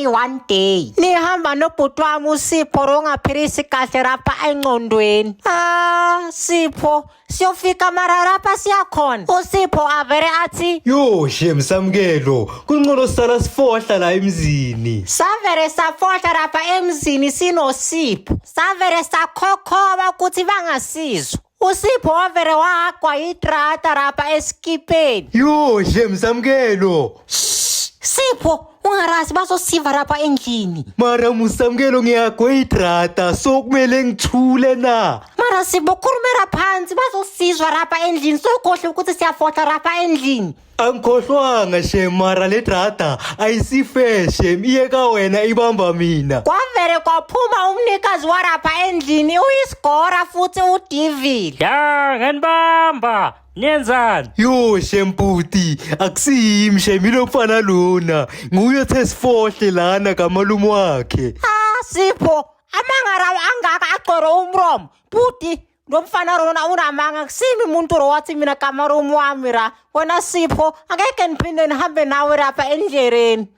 one day. Nihamba nobhuti wami uSipho ongaphilisi kahle rapha engqondweni. Sipho, siyofika mara rapha siyakhona. uSipho avere athi, yo Shemsamkelo, kunqolo sala sifohla la emzini. savere safohla rapha emzini sinosipho. Savere sakhokhoba ukuthi bangasizwa. uSipho wavere wagwa itrata rapha esikipeni. Yo Shemsamkelo. Sipho, ungarasi bazosiva rapha endlini. Mara Musamkelo ngiyagwa idrata so kumele ngithule na. Mara sibokhulumela phansi bazosizwa rapha endlini. Sokhohle ukuthi siyafohla rapha endlini. Angikhohlwanga Shem, mara le drata ayisifeshe iye ka wena ibamba mina. Kwavere kwaphuma umnikazi warapha endlini uyisigora futhi udivile. Ya nganibamba niyenzani? Yo Shemputi, akusiyimi Shem, ilofana lona nguye othe sifohle lana kamalume wakhe. Sipho, amangarawo angaka aqoro umromo. Buti nomfana rona unamanga kusimi umuntu rowathi mina kamalume wami ra. Wena Sipho, angeke niphinde nihambe nawe rapha endleleni.